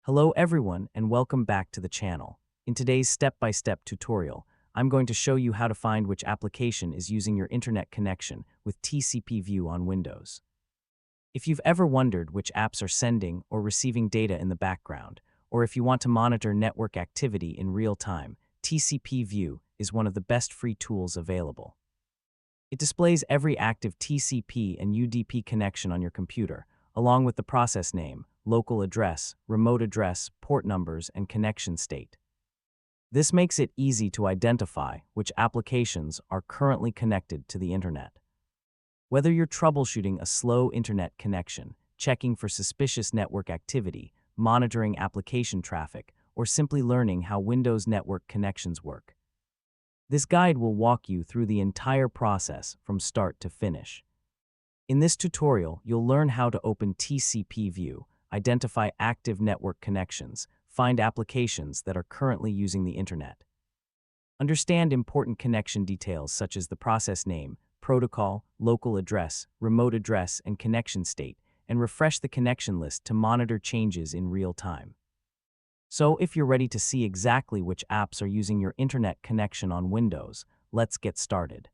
Hello everyone and welcome back to the channel. In today's step-by-step tutorial, I'm going to show you how to find which application is using your internet connection with TCPView on Windows. If you've ever wondered which apps are sending or receiving data in the background, or if you want to monitor network activity in real time, TCPView is one of the best free tools available. It displays every active TCP and UDP connection on your computer, along with the process name, local address, remote address, port numbers, and connection state. This makes it easy to identify which applications are currently connected to the internet. Whether you're troubleshooting a slow internet connection, checking for suspicious network activity, monitoring application traffic, or simply learning how Windows network connections work, this guide will walk you through the entire process from start to finish. In this tutorial, you'll learn how to open TCPView, identify active network connections, find applications that are currently using the internet. Understand important connection details such as the process name, protocol, local address, remote address, and connection state, and refresh the connection list to monitor changes in real time. So, if you're ready to see exactly which apps are using your internet connection on Windows, let's get started.